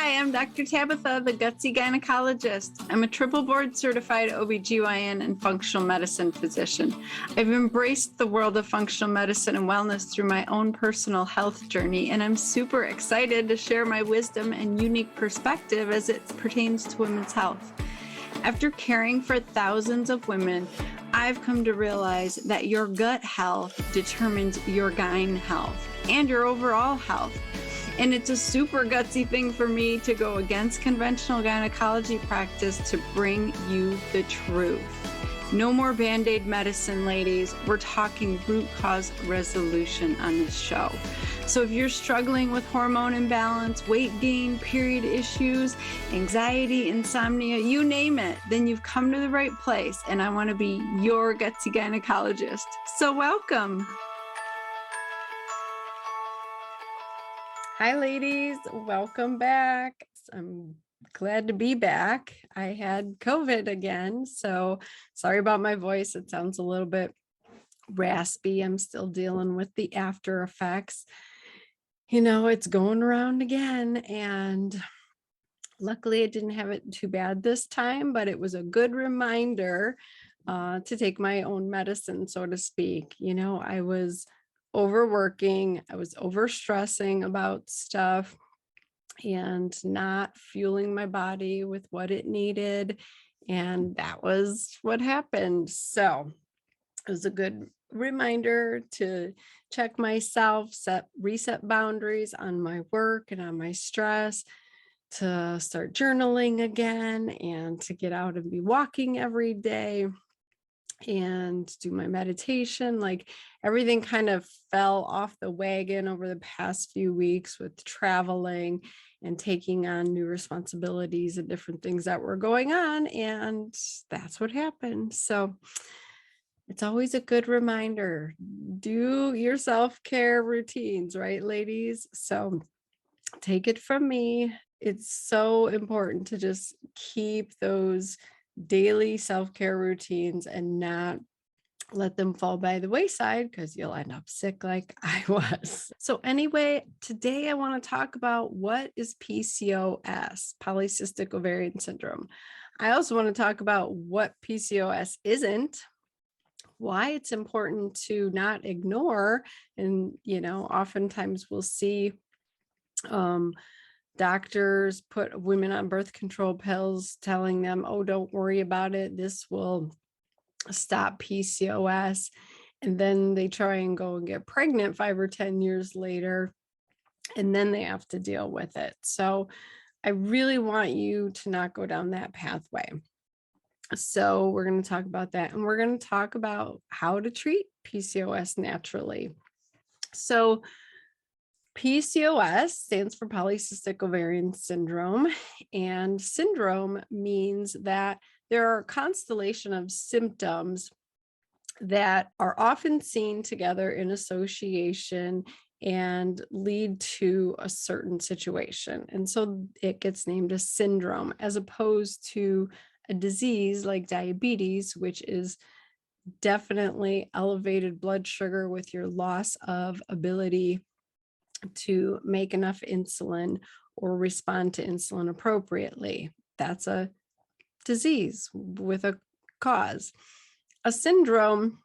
Hi, I'm Dr. Tabitha, the Gutsy Gynecologist. I'm a triple board certified OBGYN and functional medicine physician. I've embraced the world of functional medicine and wellness through my own personal health journey, and I'm super excited to share my wisdom and unique perspective as it pertains to women's health. After caring for thousands of women, I've come to realize that your gut health determines your gyne health and your overall health. And it's a super gutsy thing for me to go against conventional gynecology practice to bring you the truth. No more Band-Aid medicine, ladies. We're talking root cause resolution on this show. So if you're struggling with hormone imbalance, weight gain, period issues, anxiety, insomnia, you name it, then you've come to the right place. And I want to be your gutsy gynecologist. So welcome. Hi, ladies. Welcome back. I'm glad to be back. I had COVID again, so sorry about my voice. It sounds a little bit raspy. I'm still dealing with the after effects. You know, it's going around again, and luckily I didn't have it too bad this time, but it was a good reminder to take my own medicine, so to speak. You know, I was overworking, I was overstressing about stuff and not fueling my body with what it needed. And that was what happened. So it was a good reminder to check myself, reset boundaries on my work and on my stress, to start journaling again, and to get out and be walking every day and do my meditation. Like, everything kind of fell off the wagon over the past few weeks with traveling and taking on new responsibilities and different things that were going on. And that's what happened. So it's always a good reminder, do your self-care routines, right, ladies? So take it from me. It's so important to just keep those daily self-care routines and not let them fall by the wayside, because you'll end up sick like I was. So anyway, today I want to talk about what is PCOS, Polycystic Ovarian Syndrome. I also want to talk about what PCOS isn't, why it's important to not ignore. And, you know, oftentimes we'll see doctors put women on birth control pills, telling them, oh, don't worry about it, this will stop PCOS. And then they try and go and get pregnant 5 or 10 years later, and then they have to deal with it. So I really want you to not go down that pathway. So we're going to talk about that, and we're going to talk about how to treat PCOS naturally. So PCOS stands for Polycystic Ovarian Syndrome, and syndrome means that there are a constellation of symptoms that are often seen together in association and lead to a certain situation. And so it gets named a syndrome, as opposed to a disease like diabetes, which is definitely elevated blood sugar with your loss of ability to make enough insulin or respond to insulin appropriately. That's a disease with a cause. A syndrome,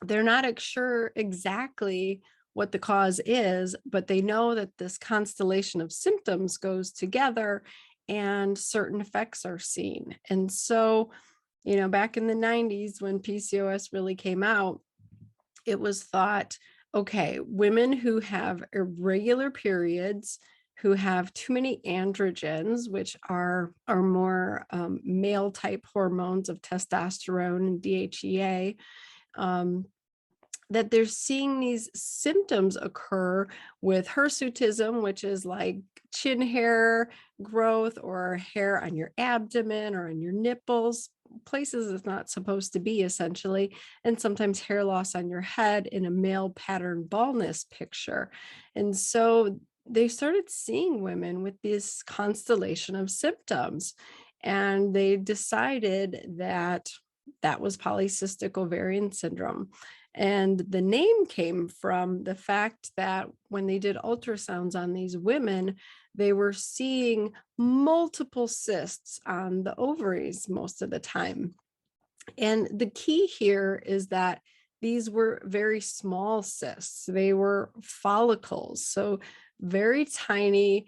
they're not sure exactly what the cause is, but they know that this constellation of symptoms goes together and certain effects are seen. And so, you know, back in the 90s when PCOS really came out, it was thought, okay, women who have irregular periods, who have too many androgens, which are more male type hormones of testosterone and DHEA, that they're seeing these symptoms occur with hirsutism, which is like chin hair growth or hair on your abdomen or on your nipples, places it's not supposed to be, essentially, and sometimes hair loss on your head in a male pattern baldness picture. And so they started seeing women with this constellation of symptoms, and they decided that that was polycystic ovarian syndrome. And the name came from the fact that when they did ultrasounds on these women, they were seeing multiple cysts on the ovaries most of the time. And the key here is that these were very small cysts. They were follicles, so very tiny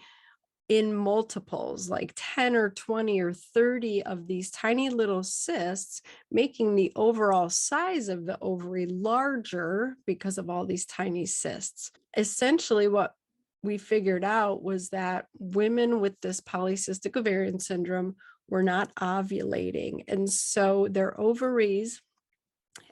in multiples, like 10 or 20 or 30 of these tiny little cysts, making the overall size of the ovary larger because of all these tiny cysts. Essentially, what we figured out was that women with this polycystic ovarian syndrome were not ovulating. And so their ovaries,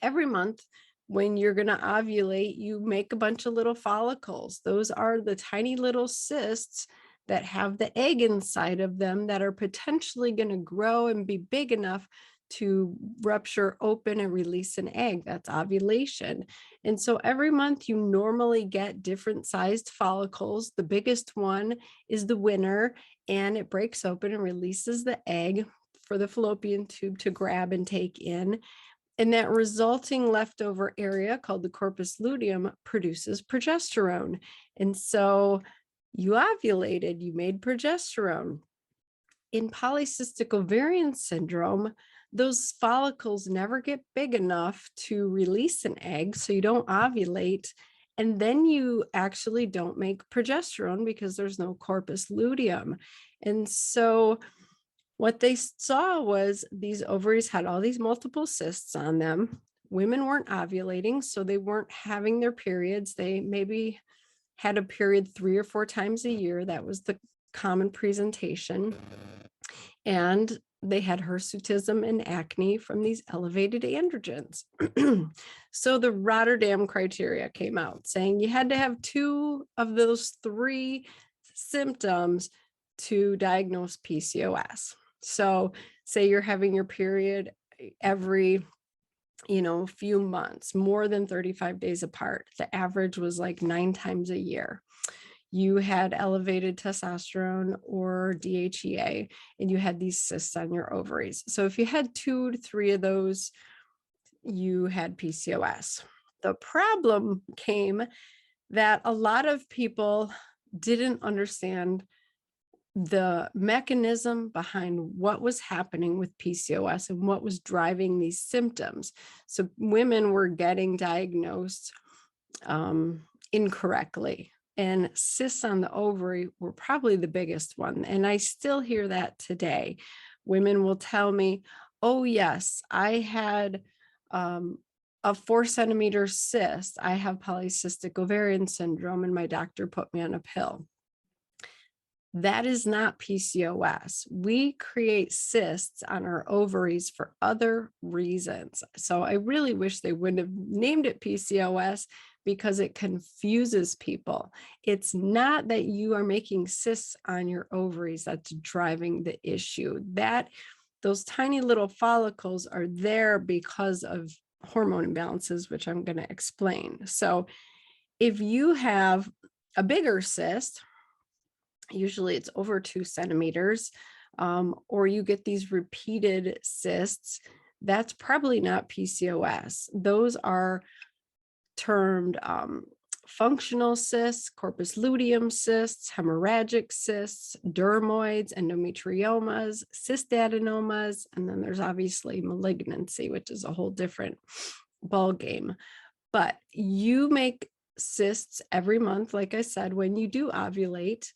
every month, when you're going to ovulate, you make a bunch of little follicles. Those are the tiny little cysts that have the egg inside of them that are potentially going to grow and be big enough to rupture open and release an egg. That's ovulation. And so every month you normally get different sized follicles. The biggest one is the winner, and it breaks open and releases the egg for the fallopian tube to grab and take in. And that resulting leftover area called the corpus luteum produces progesterone. And so you ovulated, you made progesterone. In polycystic ovarian syndrome, those follicles never get big enough to release an egg, so you don't ovulate. And then you actually don't make progesterone because there's no corpus luteum. And so what they saw was these ovaries had all these multiple cysts on them. Women weren't ovulating, so they weren't having their periods. They maybe had a period 3 or 4 times a year. That was the common presentation. And they had hirsutism and acne from these elevated androgens. So the Rotterdam criteria came out saying you had to have 2 of those 3 symptoms to diagnose PCOS. So say you're having your period every few months, more than 35 days apart. The average was like 9 times a year. You had elevated testosterone or DHEA, and you had these cysts on your ovaries. So if you had 2 to 3 of those, you had PCOS. The problem came that a lot of people didn't understand the mechanism behind what was happening with PCOS and what was driving these symptoms. So women were getting diagnosed incorrectly, and cysts on the ovary were probably the biggest one. And I still hear that today. Women will tell me, oh yes, I had a 4-centimeter cyst. I have polycystic ovarian syndrome, and my doctor put me on a pill. That is not PCOS. We create cysts on our ovaries for other reasons. So I really wish they wouldn't have named it PCOS, because it confuses people. It's not that you are making cysts on your ovaries that's driving the issue. Those tiny little follicles are there because of hormone imbalances, which I'm going to explain. So if you have a bigger cyst, usually it's over 2 centimeters, or you get these repeated cysts, that's probably not PCOS. Those are termed functional cysts, corpus luteum cysts, hemorrhagic cysts, dermoids, endometriomas, cystadenomas, and then there's obviously malignancy, which is a whole different ballgame. But you make cysts every month, like I said, when you do ovulate.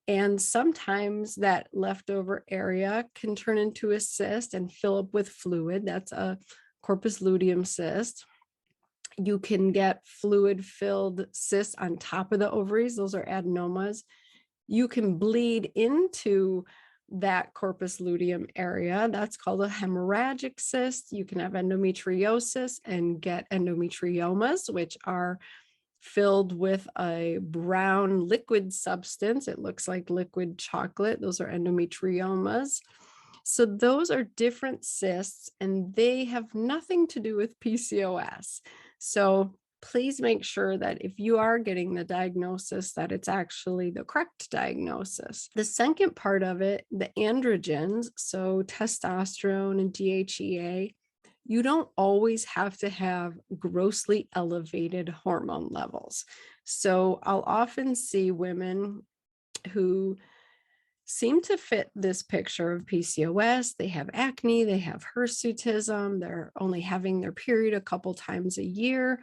And sometimes that leftover area can turn into a cyst and fill up with fluid. That's a corpus luteum cyst. You can get fluid-filled cysts on top of the ovaries. Those are adenomas. You can bleed into that corpus luteum area. That's called a hemorrhagic cyst. You can have endometriosis and get endometriomas, which are filled with a brown liquid substance. It looks like liquid chocolate. Those are endometriomas. So those are different cysts, and they have nothing to do with PCOS. So please make sure that if you are getting the diagnosis, that it's actually the correct diagnosis. The second part of it, the androgens, so testosterone and DHEA, you don't always have to have grossly elevated hormone levels. So I'll often see women who seem to fit this picture of PCOS. They have acne, they have hirsutism, they're only having their period a couple times a year,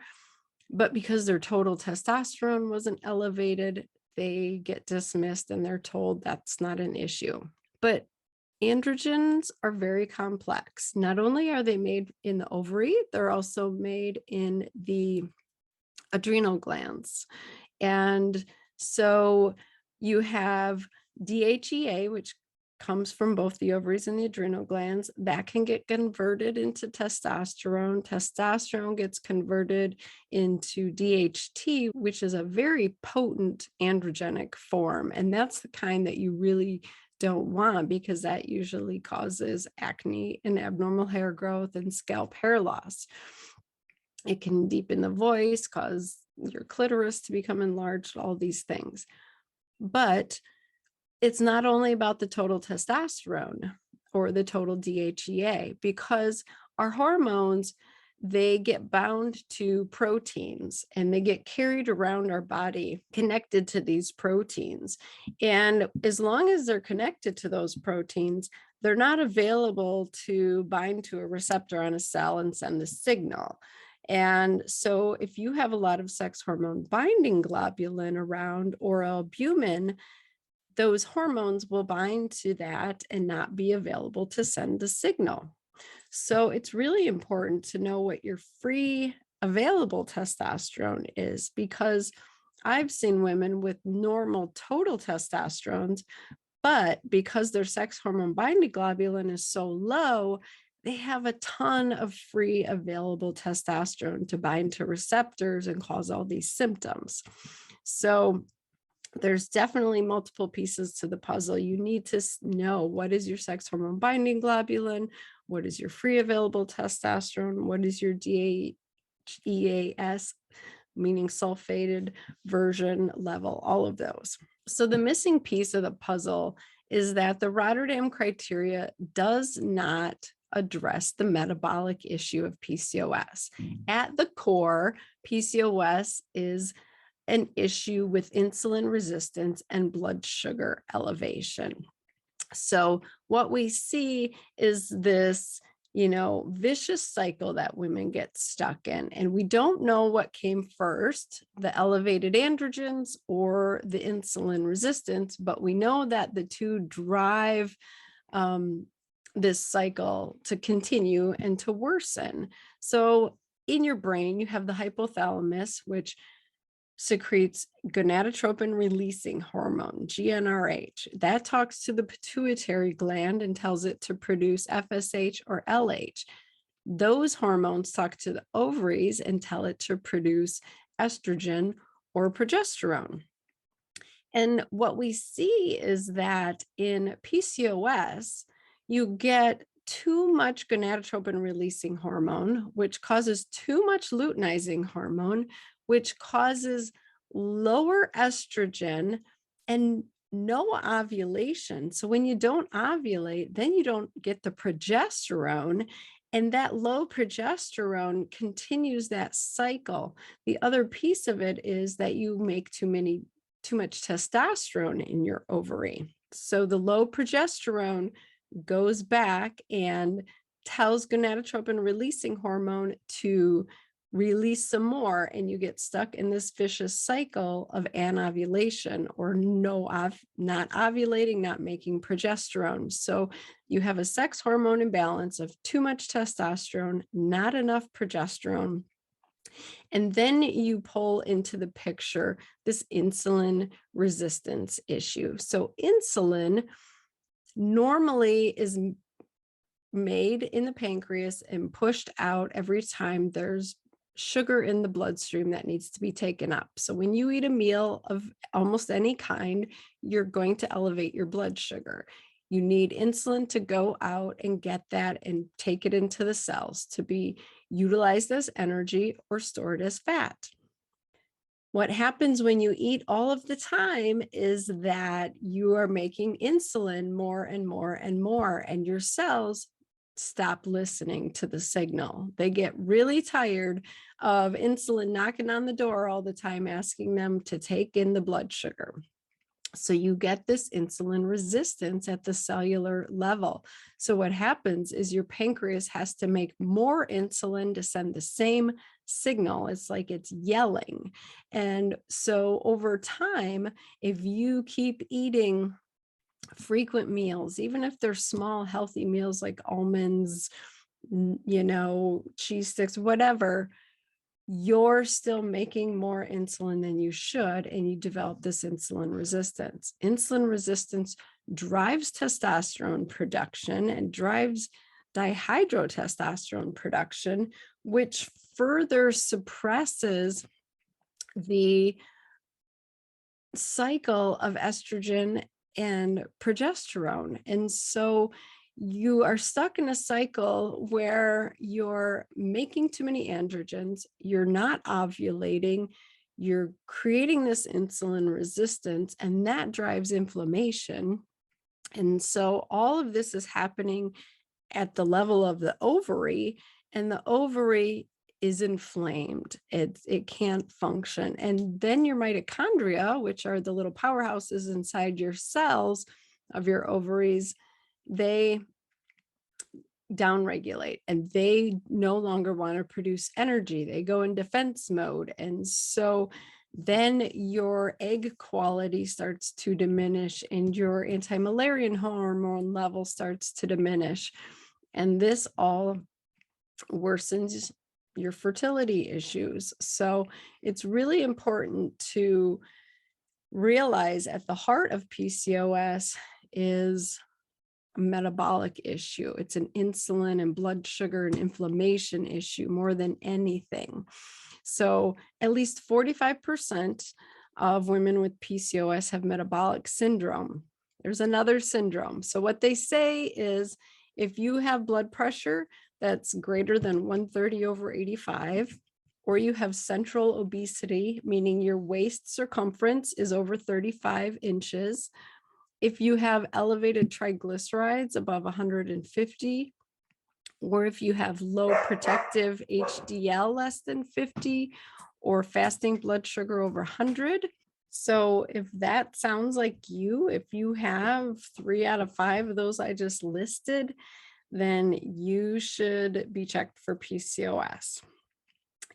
but because their total testosterone wasn't elevated, they get dismissed and they're told that's not an issue. But androgens are very complex. Not only are they made in the ovary, they're also made in the adrenal glands. And so you have DHEA, which comes from both the ovaries and the adrenal glands, that can get converted into testosterone. Testosterone gets converted into DHT, which is a very potent androgenic form. And that's the kind that you really don't want, because that usually causes acne and abnormal hair growth and scalp hair loss. It can deepen the voice, cause your clitoris to become enlarged, all these things. But it's not only about the total testosterone or the total DHEA, because our hormones, they get bound to proteins and they get carried around our body connected to these proteins. And as long as they're connected to those proteins, they're not available to bind to a receptor on a cell and send the signal. And so if you have a lot of sex hormone binding globulin around, or albumin, those hormones will bind to that and not be available to send the signal. So it's really important to know what your free available testosterone is, because I've seen women with normal total testosterones, but because their sex hormone binding globulin is so low, they have a ton of free available testosterone to bind to receptors and cause all these symptoms. So there's definitely multiple pieces to the puzzle. You need to know, what is your sex hormone binding globulin? What is your free available testosterone? What is your DHEAS, meaning sulfated version level, all of those. So the missing piece of the puzzle is that the Rotterdam criteria does not address the metabolic issue of PCOS. At the core, PCOS is an issue with insulin resistance and blood sugar elevation. So what we see is this, vicious cycle that women get stuck in. And we don't know what came first, the elevated androgens or the insulin resistance, but we know that the two drive this cycle to continue and to worsen. So in your brain, you have the hypothalamus, which secretes gonadotropin releasing hormone, GnRH. That talks to the pituitary gland and tells it to produce FSH or LH. Those hormones talk to the ovaries and tell it to produce estrogen or progesterone. And what we see is that in PCOS, you get too much gonadotropin releasing hormone, which causes too much luteinizing hormone, which causes lower estrogen and no ovulation. So when you don't ovulate, then you don't get the progesterone, and that low progesterone continues that cycle. The other piece of it is that you make too much testosterone in your ovary. So the low progesterone goes back and tells gonadotropin releasing hormone to release some more, and you get stuck in this vicious cycle of anovulation, or not ovulating, not making progesterone. So you have a sex hormone imbalance of too much testosterone, not enough progesterone. And then you pull into the picture this insulin resistance issue. So insulin normally is made in the pancreas and pushed out every time there's sugar in the bloodstream that needs to be taken up. So when you eat a meal of almost any kind, you're going to elevate your blood sugar. You need insulin to go out and get that and take it into the cells to be utilized as energy or stored as fat. What happens when you eat all of the time is that you are making insulin more and more and more, and your cells stop listening to the signal. They get really tired of insulin knocking on the door all the time, asking them to take in the blood sugar. So you get this insulin resistance at the cellular level. So what happens is your pancreas has to make more insulin to send the same signal. It's like it's yelling. And so over time, if you keep eating frequent meals, even if they're small, healthy meals like almonds, cheese sticks, whatever, you're still making more insulin than you should, and you develop this insulin resistance. Insulin resistance drives testosterone production and drives dihydrotestosterone production, which further suppresses the cycle of estrogen and progesterone. And so you are stuck in a cycle where you're making too many androgens, you're not ovulating, you're creating this insulin resistance, and that drives inflammation. And so all of this is happening at the level of the ovary, and the ovary is inflamed. It can't function. And then your mitochondria, which are the little powerhouses inside your cells of your ovaries, they downregulate and they no longer want to produce energy. They go in defense mode. And so then your egg quality starts to diminish and your anti-Müllerian hormone level starts to diminish. And this all worsens your fertility issues. So it's really important to realize at the heart of PCOS is a metabolic issue. It's an insulin and blood sugar and inflammation issue more than anything. So at least 45% of women with PCOS have metabolic syndrome. There's another syndrome. So what they say is if you have blood pressure that's greater than 130/85, or you have central obesity, meaning your waist circumference is over 35 inches, if you have elevated triglycerides above 150, or if you have low protective HDL less than 50, or fasting blood sugar over 100. So if that sounds like you, if you have 3 out of 5 of those I just listed, then you should be checked for PCOS.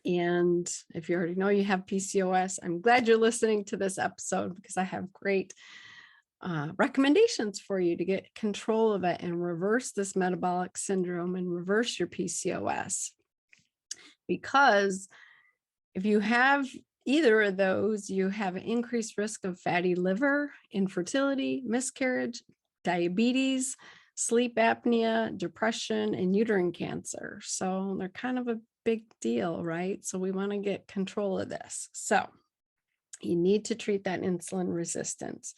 And if you already know you have PCOS, I'm glad you're listening to this episode because I have great recommendations for you to get control of it and reverse this metabolic syndrome and reverse your PCOS. Because if you have either of those, you have an increased risk of fatty liver, infertility, miscarriage, diabetes, sleep apnea, depression, and uterine cancer. So they're kind of a big deal, right? So we want to get control of this. So you need to treat that insulin resistance.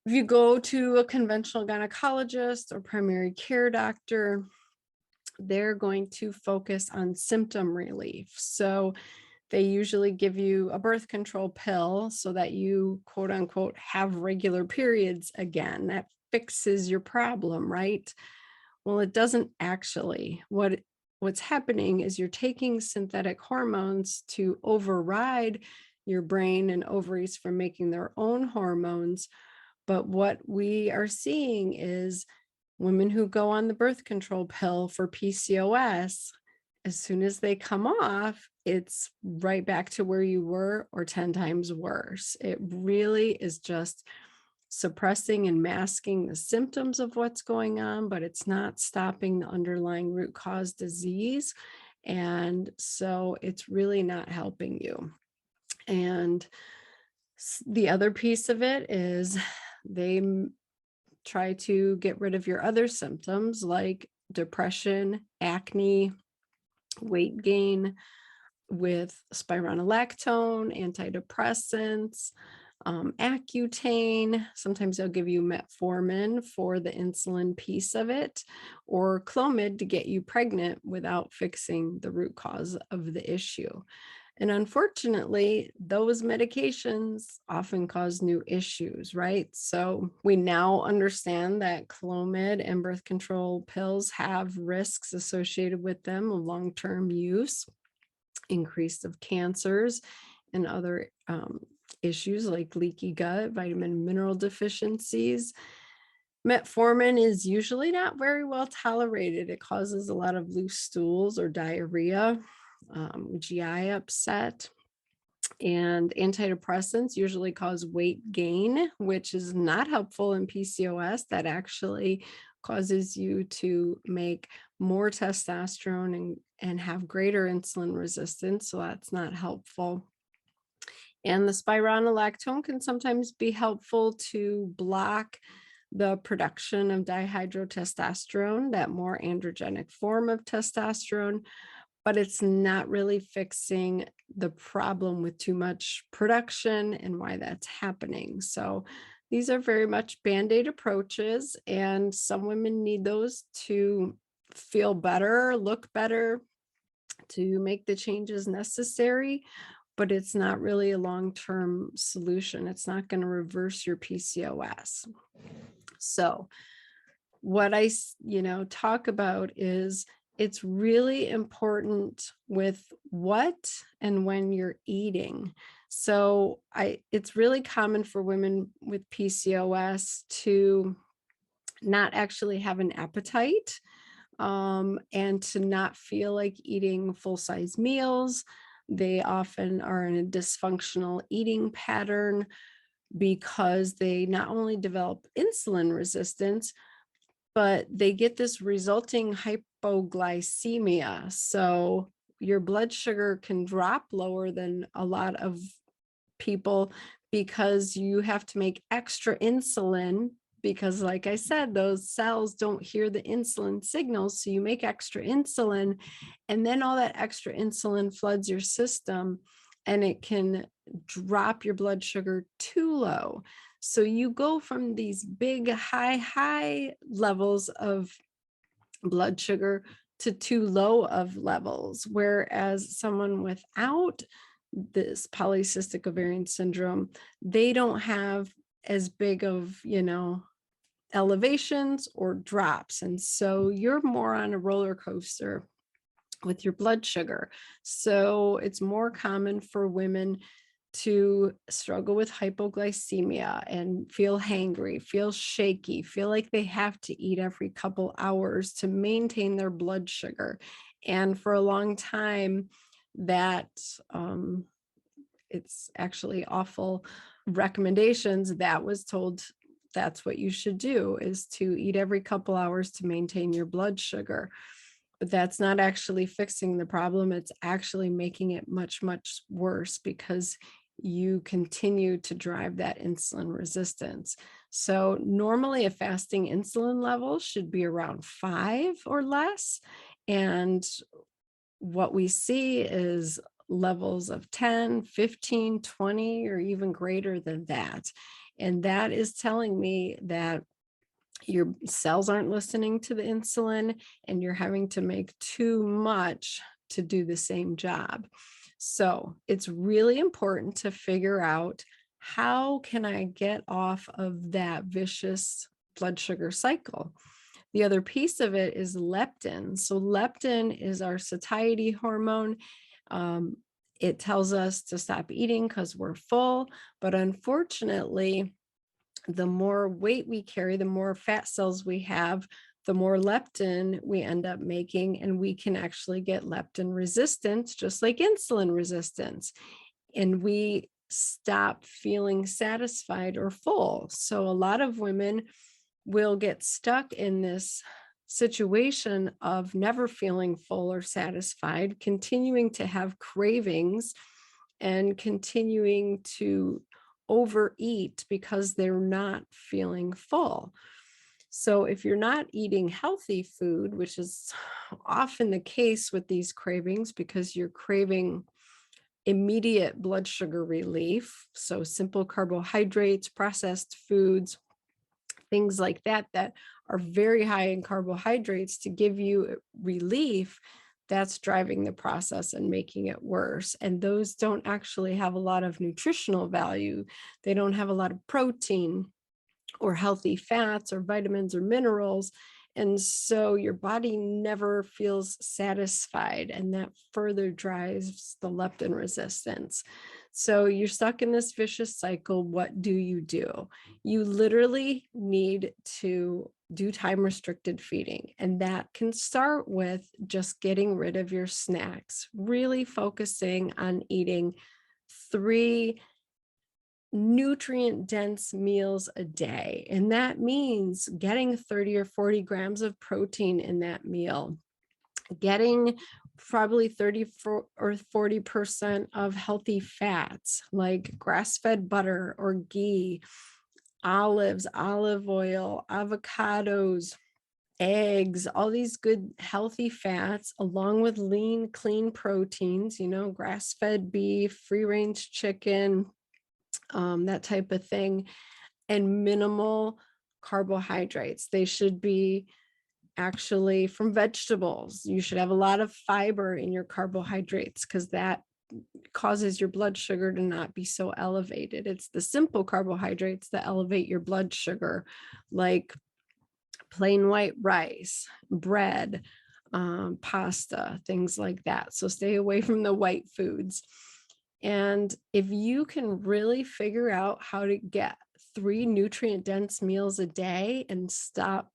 If you go to a conventional gynecologist or primary care doctor, they're going to focus on symptom relief. So they usually give you a birth control pill so that you, quote unquote, have regular periods again. That fixes your problem, right? Well, it doesn't actually. What's happening is you're taking synthetic hormones to override your brain and ovaries from making their own hormones. But what we are seeing is women who go on the birth control pill for PCOS, as soon as they come off, it's right back to where you were or 10 times worse. It really is just suppressing and masking the symptoms of what's going on, but it's not stopping the underlying root cause disease. And so it's really not helping you. And the other piece of it is they try to get rid of your other symptoms like depression, acne, weight gain with spironolactone, antidepressants, Accutane. Sometimes they'll give you metformin for the insulin piece of it, or Clomid to get you pregnant without fixing the root cause of the issue. And unfortunately, those medications often cause new issues, right? So we now understand that Clomid and birth control pills have risks associated with them of long-term use, increase of cancers and other issues like leaky gut, vitamin and mineral deficiencies. Metformin is usually not very well tolerated. It causes a lot of loose stools or diarrhea, GI upset. And antidepressants usually cause weight gain, which is not helpful in PCOS. That actually causes you to make more testosterone and have greater insulin resistance. So that's not helpful. And the spironolactone can sometimes be helpful to block the production of dihydrotestosterone, that more androgenic form of testosterone, but it's not really fixing the problem with too much production and why that's happening. So these are very much Band-Aid approaches, and some women need those to feel better, look better, to make the changes necessary, but it's not really a long-term solution. It's not going to reverse your PCOS. So what I talk about is it's really important with what and when you're eating. So it's really common for women with PCOS to not actually have an appetite, and to not feel like eating full-size meals. They often are in a dysfunctional eating pattern because they not only develop insulin resistance, but they get this resulting hypoglycemia. So your blood sugar can drop lower than a lot of people because you have to make extra insulin, because like I said, those cells don't hear the insulin signals. So you make extra insulin, and then all that extra insulin floods your system, and it can drop your blood sugar too low. So you go from these big high levels of blood sugar to too low of levels, whereas someone without this polycystic ovarian syndrome, they don't have as big of, elevations or drops. And so you're more on a roller coaster with your blood sugar. So it's more common for women to struggle with hypoglycemia and feel hangry, feel shaky, feel like they have to eat every couple hours to maintain their blood sugar. And for a long time, that it's actually awful recommendations that was told that's what you should do, is to eat every couple hours to maintain your blood sugar. But that's not actually fixing the problem. It's actually making it much, much worse because you continue to drive that insulin resistance. So normally a fasting insulin level should be around 5 or less. And what we see is levels of 10, 15, 20, or even greater than that. And that is telling me that your cells aren't listening to the insulin and you're having to make too much to do the same job. So it's really important to figure out, how can I get off of that vicious blood sugar cycle? The other piece of it is leptin. So leptin is our satiety hormone. It tells us to stop eating because we're full, but unfortunately, the more weight we carry, the more fat cells we have, the more leptin we end up making, and we can actually get leptin resistance, just like insulin resistance. And we stop feeling satisfied or full. So a lot of women will get stuck in this situation of never feeling full or satisfied, continuing to have cravings and continuing to overeat because they're not feeling full. So if you're not eating healthy food, which is often the case with these cravings because you're craving immediate blood sugar relief, so simple carbohydrates, processed foods, things like that are very high in carbohydrates to give you relief, that's driving the process and making it worse. And those don't actually have a lot of nutritional value. They don't have a lot of protein or healthy fats or vitamins or minerals. And so your body never feels satisfied, and that further drives the leptin resistance. So you're stuck in this vicious cycle. What do? You literally need to do time restricted feeding, and that can start with just getting rid of your snacks, really focusing on eating 3 nutrient dense meals a day. And that means getting 30 or 40 grams of protein in that meal, getting probably 30 or 40% of healthy fats like grass-fed butter or ghee, olives, olive oil, avocados, eggs, all these good healthy fats, along with lean, clean proteins, grass-fed beef, free-range chicken, that type of thing, and minimal carbohydrates. They should be actually from vegetables. You should have a lot of fiber in your carbohydrates because that causes your blood sugar to not be so elevated. It's the simple carbohydrates that elevate your blood sugar, like plain white rice, bread, pasta, things like that. So stay away from the white foods. And if you can really figure out how to get 3 nutrient dense meals a day and stop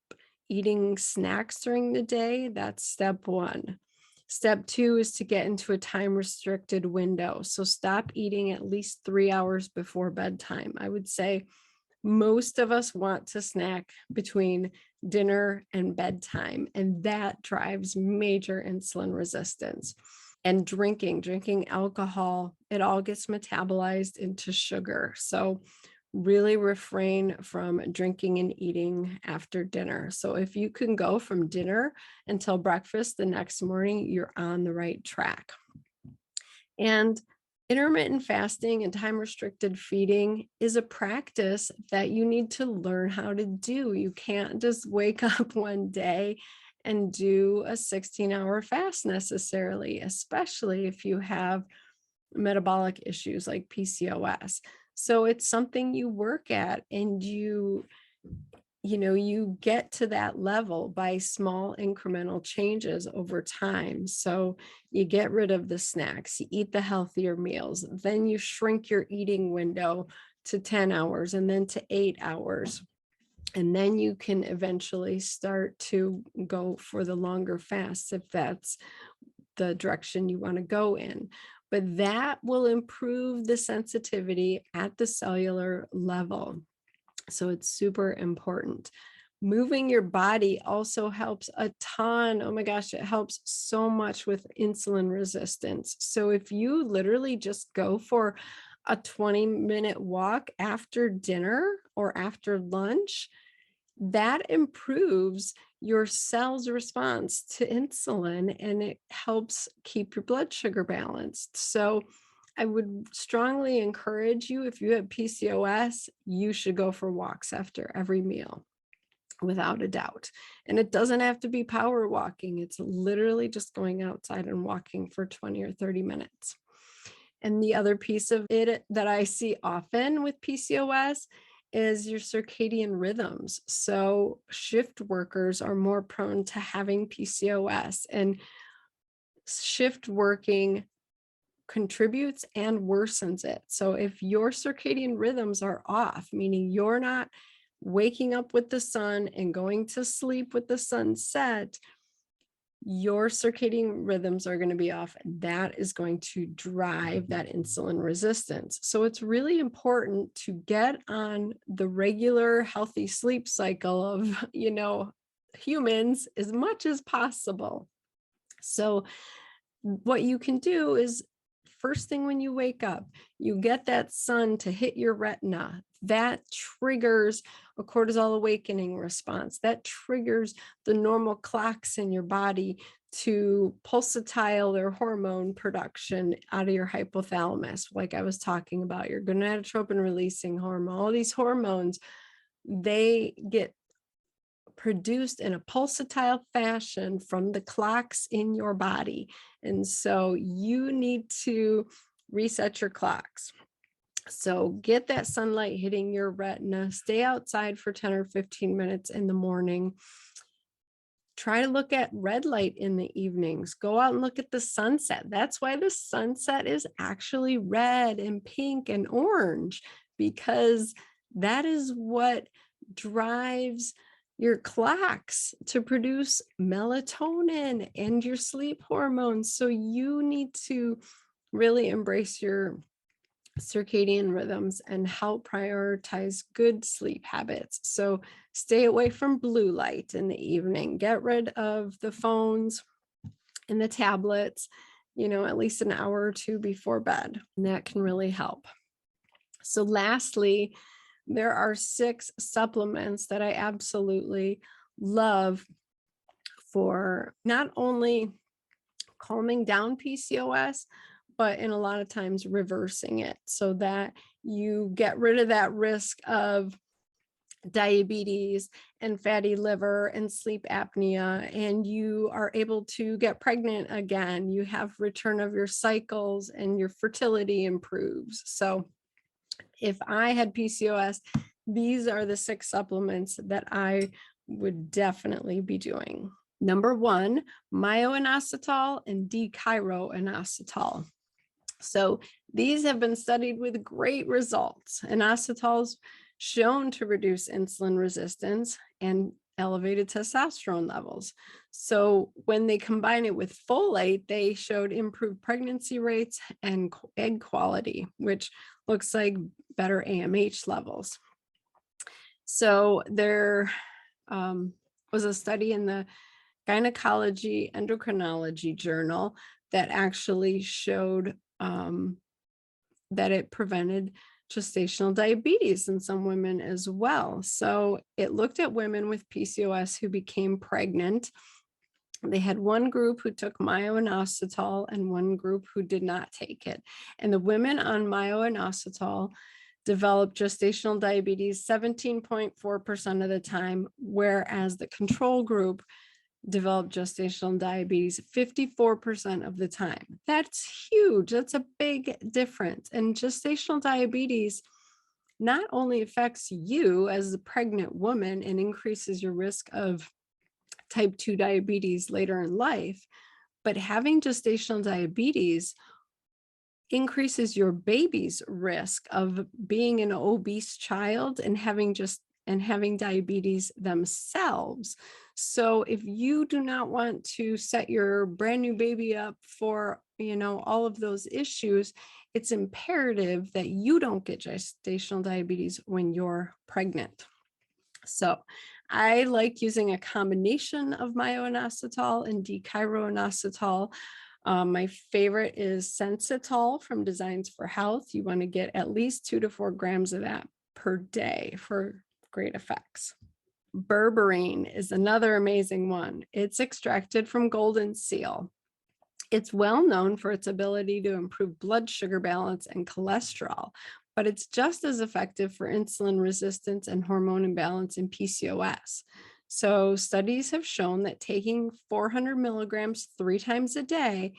eating snacks during the day, that's step 1. Step 2 is to get into a time restricted window. So stop eating at least 3 hours before bedtime. I would say most of us want to snack between dinner and bedtime, and that drives major insulin resistance. And drinking alcohol, it all gets metabolized into sugar. So really refrain from drinking and eating after dinner. So if you can go from dinner until breakfast the next morning, you're on the right track. And intermittent fasting and time restricted feeding is a practice that you need to learn how to do. You can't just wake up one day and do a 16-hour fast necessarily, especially if you have metabolic issues like PCOS. So it's something you work at, and you get to that level by small incremental changes over time. So you get rid of the snacks, you eat the healthier meals, then you shrink your eating window to 10 hours and then to 8 hours. And then you can eventually start to go for the longer fasts if that's the direction you want to go in. But that will improve the sensitivity at the cellular level. So it's super important. Moving your body also helps a ton. Oh my gosh, it helps so much with insulin resistance. So if you literally just go for a 20-minute walk after dinner or after lunch, that improves your cell's response to insulin, and it helps keep your blood sugar balanced. So I would strongly encourage you, if you have PCOS, you should go for walks after every meal, without a doubt. And it doesn't have to be power walking. It's literally just going outside and walking for 20 or 30 minutes. And the other piece of it that I see often with PCOS is your circadian rhythms. So shift workers are more prone to having PCOS, and shift working contributes and worsens it. So if your circadian rhythms are off, meaning you're not waking up with the sun and going to sleep with the sunset, your circadian rhythms are going to be off. That is going to drive that insulin resistance. So it's really important to get on the regular healthy sleep cycle of, humans as much as possible. So what you can do is, first thing when you wake up, you get that sun to hit your retina. That triggers a cortisol awakening response. That triggers the normal clocks in your body to pulsatile their hormone production out of your hypothalamus. Like I was talking about, your gonadotropin releasing hormone, all these hormones, they get produced in a pulsatile fashion from the clocks in your body. And so you need to reset your clocks. So get that sunlight hitting your retina, stay outside for 10 or 15 minutes in the morning. Try to look at red light in the evenings. Go out and look at the sunset. That's why the sunset is actually red and pink and orange, because that is what drives your clocks to produce melatonin and your sleep hormones. So you need to really embrace your circadian rhythms and help prioritize good sleep habits. So stay away from blue light in the evening. Get rid of the phones and the tablets, at least an hour or two before bed. And that can really help. So lastly, there are 6 supplements that I absolutely love for not only calming down PCOS, but in a lot of times reversing it so that you get rid of that risk of diabetes and fatty liver and sleep apnea, and you are able to get pregnant again. You have return of your cycles and your fertility improves. So if I had PCOS, these are the 6 supplements that I would definitely be doing. Number 1, myo-inositol and D-chiro-inositol. So these have been studied with great results. Inositol's shown to reduce insulin resistance and elevated testosterone levels. So when they combine it with folate, they showed improved pregnancy rates and egg quality, which looks like better AMH levels. So there was a study in the Gynecology Endocrinology journal that actually showed that it prevented gestational diabetes in some women as well. So it looked at women with PCOS who became pregnant. They had one group who took myo-inositol and one group who did not take it. And the women on myo-inositol developed gestational diabetes 17.4% of the time, whereas the control group developed gestational diabetes 54% of the time. That's huge. That's a big difference. And gestational diabetes not only affects you as a pregnant woman and increases your risk of type 2 diabetes later in life, but having gestational diabetes increases your baby's risk of being an obese child and having diabetes themselves. So if you do not want to set your brand new baby up for, all of those issues, it's imperative that you don't get gestational diabetes when you're pregnant. So I like using a combination of myo-inositol and D-chiro-inositol. My favorite is Sensitol from Designs for Health. You want to get at least 2 to 4 grams of that per day for great effects. Berberine is another amazing one. It's extracted from golden seal. It's well known for its ability to improve blood sugar balance and cholesterol, but it's just as effective for insulin resistance and hormone imbalance in PCOS. So studies have shown that taking 400 milligrams 3 times a day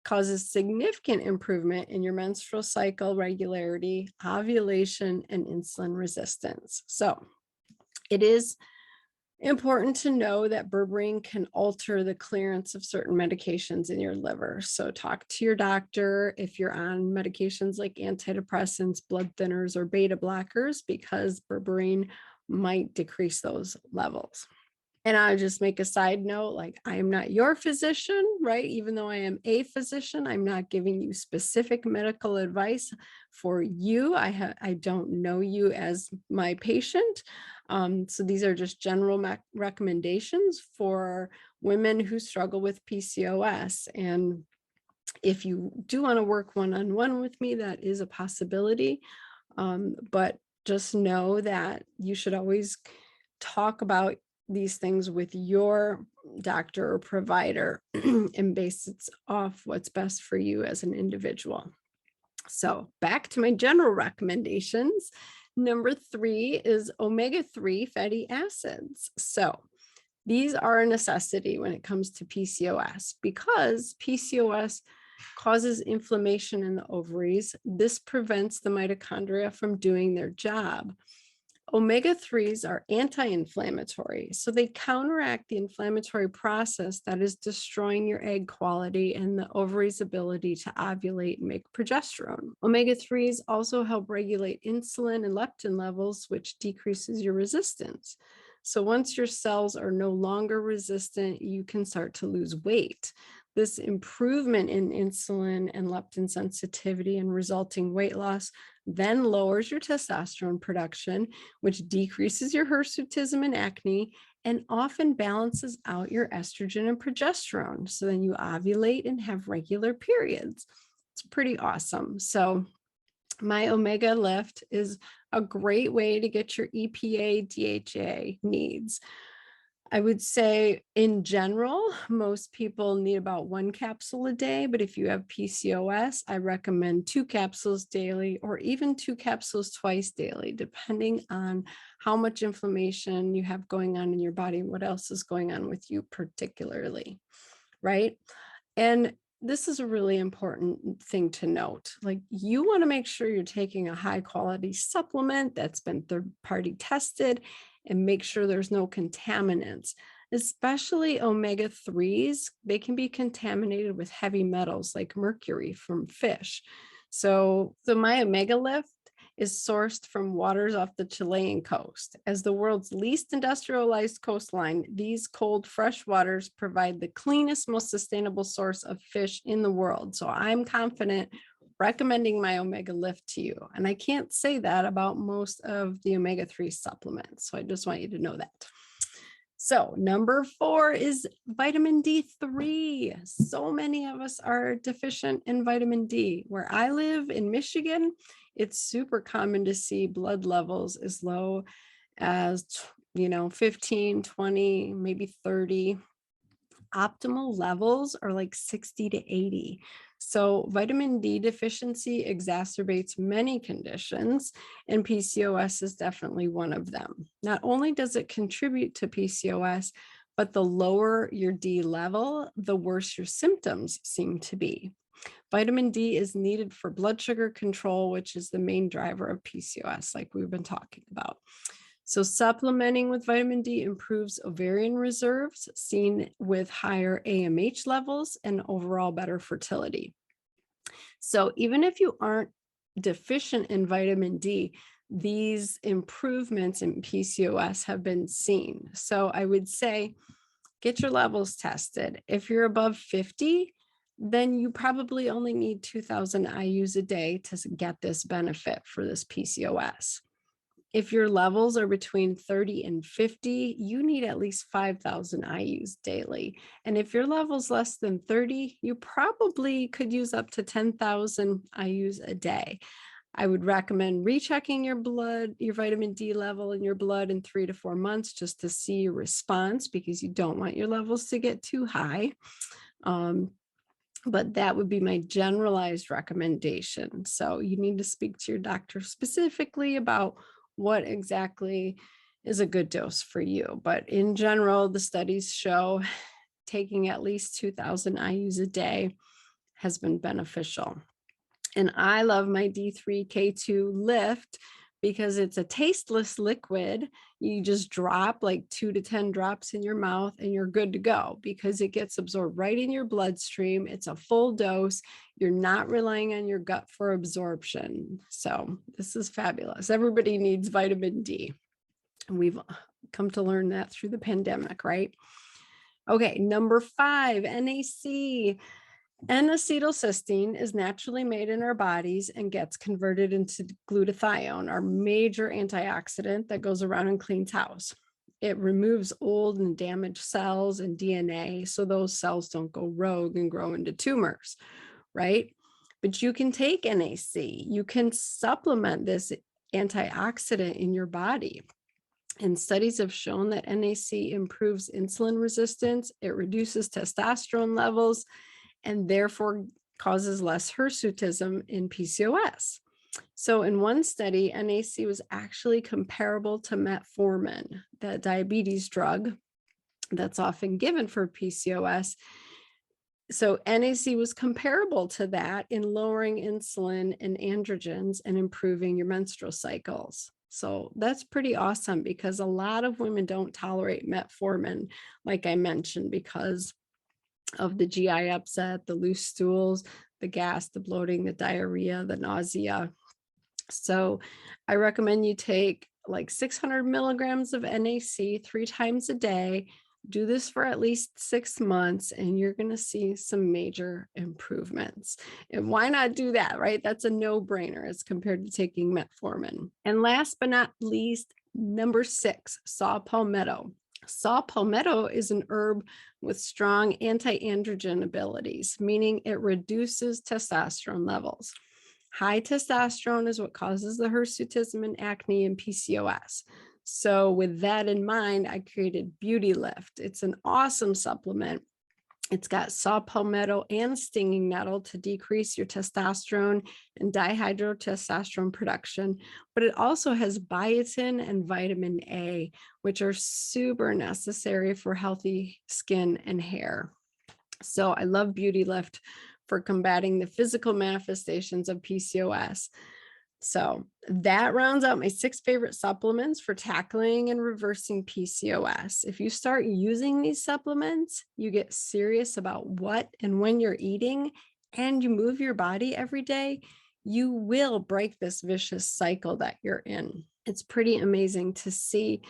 causes significant improvement in your menstrual cycle regularity, ovulation, and insulin resistance. So it is important to know that berberine can alter the clearance of certain medications in your liver. So talk to your doctor if you're on medications like antidepressants, blood thinners, or beta blockers, because berberine might decrease those levels. And I'll just make a side note, like, I am not your physician, right? Even though I am a physician, I'm not giving you specific medical advice for you. I don't know you as my patient. So these are just general recommendations for women who struggle with PCOS. And if you do want to work one-on-one with me, that is a possibility. But just know that you should always talk about these things with your doctor or provider and base it off what's best for you as an individual. So back to my general recommendations. Number 3 is omega-3 fatty acids. So these are a necessity when it comes to PCOS, because PCOS causes inflammation in the ovaries. This prevents the mitochondria from doing their job. Omega-3s are anti-inflammatory, so they counteract the inflammatory process that is destroying your egg quality and the ovary's ability to ovulate and make progesterone. Omega-3s also help regulate insulin and leptin levels, which decreases your resistance. So once your cells are no longer resistant, you can start to lose weight. This improvement in insulin and leptin sensitivity and resulting weight loss then lowers your testosterone production, which decreases your hirsutism and acne, and often balances out your estrogen and progesterone. So then you ovulate and have regular periods. It's pretty awesome. So my Omega Lift is a great way to get your EPA, DHA needs. I would say in general, most people need about 1 capsule a day, but if you have PCOS, I recommend 2 capsules daily or even 2 capsules twice daily, depending on how much inflammation you have going on in your body, what else is going on with you particularly, right? And this is a really important thing to note. Like, you want to make sure you're taking a high quality supplement that's been third-party tested and make sure there's no contaminants, especially omega-3s. They can be contaminated with heavy metals like mercury from fish. So my Omega Lift is sourced from waters off the Chilean coast. As the world's least industrialized coastline, these cold, fresh waters provide the cleanest, most sustainable source of fish in the world. So I'm confident recommending my Omega Lift to you. And I can't say that about most of the omega-3 supplements. So I just want you to know that. So number 4 is vitamin D3. So many of us are deficient in vitamin D. Where I live in Michigan, it's super common to see blood levels as low as, 15, 20, maybe 30. Optimal levels are like 60 to 80. So vitamin D deficiency exacerbates many conditions, and PCOS is definitely one of them. Not only does it contribute to PCOS, but the lower your D level, the worse your symptoms seem to be. Vitamin D is needed for blood sugar control, which is the main driver of PCOS, like we've been talking about. So supplementing with vitamin D improves ovarian reserves, seen with higher AMH levels and overall better fertility. So even if you aren't deficient in vitamin D, these improvements in PCOS have been seen. So I would say get your levels tested. If you're above 50, then you probably only need 2,000 IUs a day to get this benefit for this PCOS. If your levels are between 30 and 50, you need at least 5,000 IUs daily. And if your level's less than 30, you probably could use up to 10,000 IUs a day. I would recommend rechecking your blood, your vitamin D level in your blood in 3 to 4 months just to see your response, because you don't want your levels to get too high. But that would be my generalized recommendation. So you need to speak to your doctor specifically about what exactly is a good dose for you. But in general, the studies show taking at least 2,000 IUs a day has been beneficial. And I love my D3K2 Lift because it's a tasteless liquid. You just drop like 2 to 10 drops in your mouth and you're good to go, because it gets absorbed right in your bloodstream. It's a full dose. You're not relying on your gut for absorption. So this is fabulous. Everybody needs vitamin D. And we've come to learn that through the pandemic, right? Okay, number 5, NAC. N-acetylcysteine is naturally made in our bodies and gets converted into glutathione, our major antioxidant that goes around and cleans house. It removes old and damaged cells and DNA, so those cells don't go rogue and grow into tumors, right? But you can take NAC. You can supplement this antioxidant in your body. And studies have shown that NAC improves insulin resistance, it reduces testosterone levels, and therefore causes less hirsutism in PCOS. So in one study, NAC was actually comparable to metformin, the diabetes drug that's often given for PCOS. So NAC was comparable to that in lowering insulin and androgens and improving your menstrual cycles. So that's pretty awesome because a lot of women don't tolerate metformin, like I mentioned, because of the GI upset, the loose stools, the gas, the bloating, the diarrhea, the nausea. So I recommend you take like 600 milligrams of NAC 3 times a day. Do this for at least 6 months and you're going to see some major improvements. And why not do that, right? That's a no-brainer as compared to taking metformin. And last but not least, number 6, saw palmetto. Saw palmetto is an herb with strong anti-androgen abilities, meaning it reduces testosterone levels. High testosterone is what causes the hirsutism and acne and PCOS. So with that in mind, I created Beauty Lift. It's an awesome supplement. It's got saw palmetto and stinging nettle to decrease your testosterone and dihydrotestosterone production, but it also has biotin and vitamin A, which are super necessary for healthy skin and hair. So I love Beauty Lift for combating the physical manifestations of PCOS. So that rounds out my 6 favorite supplements for tackling and reversing PCOS. If you start using these supplements, you get serious about what and when you're eating, and you move your body every day, you will break this vicious cycle that you're in. It's pretty amazing to see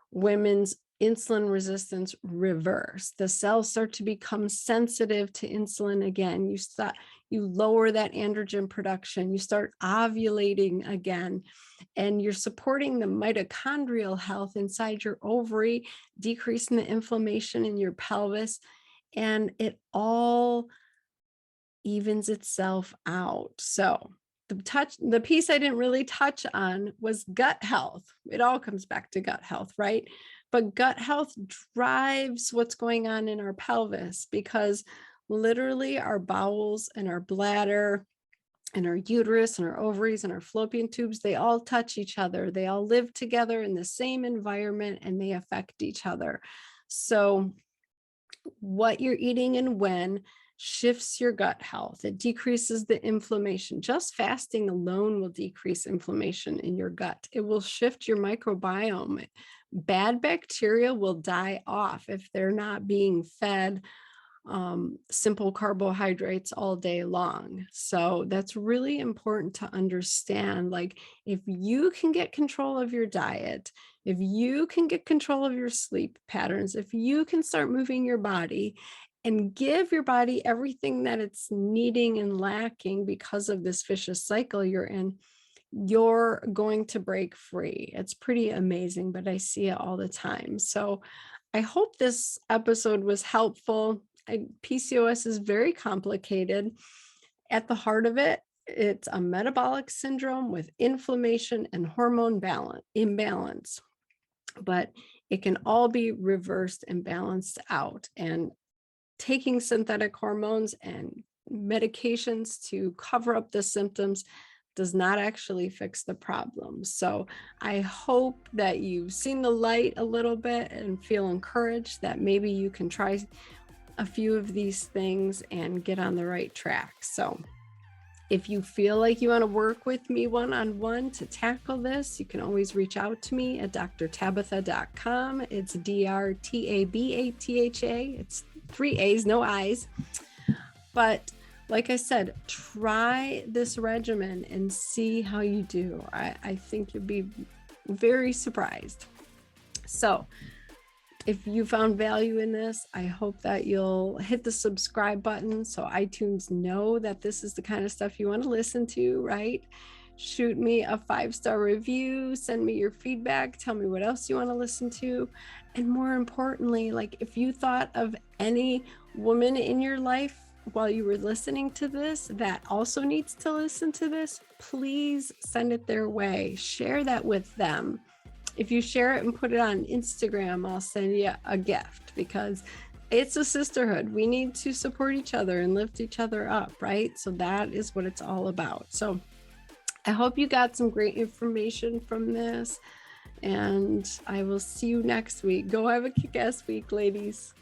women's insulin resistance reverse. The cells start to become sensitive to insulin again. You lower that androgen production, you start ovulating again, and you're supporting the mitochondrial health inside your ovary, decreasing the inflammation in your pelvis, and it all evens itself out. So the piece I didn't really touch on was gut health. It all comes back to gut health, right? But gut health drives what's going on in our pelvis, because literally our bowels and our bladder and our uterus and our ovaries and our fallopian tubes, they all touch each other. They all live together in the same environment and they affect each other. So what you're eating and when shifts your gut health. It decreases the inflammation. Just fasting alone will decrease inflammation in your gut. It will shift your microbiome. Bad bacteria will die off if they're not being fed simple carbohydrates all day long. So that's really important to understand. Like, if you can get control of your diet, if you can get control of your sleep patterns, if you can start moving your body and give your body everything that it's needing and lacking because of this vicious cycle you're in, you're going to break free. It's pretty amazing, but I see it all the time. So I hope this episode was helpful. PCOS is very complicated. At the heart of it, it's a metabolic syndrome with inflammation and hormone imbalance, but it can all be reversed and balanced out. And taking synthetic hormones and medications to cover up the symptoms does not actually fix the problem. So I hope that you've seen the light a little bit and feel encouraged that maybe you can try a few of these things and get on the right track. So if you feel like you want to work with me one-on-one to tackle this, you can always reach out to me at drtabitha.com. It's DRTABATHA. It's 3 A's, no I's. But like I said, try this regimen and see how you do. I think you'll be very surprised. So if you found value in this, I hope that you'll hit the subscribe button so iTunes know that this is the kind of stuff you want to listen to, right? Shoot me a 5-star review, send me your feedback, tell me what else you want to listen to. And more importantly, like, if you thought of any woman in your life while you were listening to this that also needs to listen to this, please send it their way. Share that with them. If you share it and put it on Instagram, I'll send you a gift, because it's a sisterhood. We need to support each other and lift each other up, right? So that is what it's all about. So I hope you got some great information from this, and I will see you next week. Go have a kick-ass week, ladies.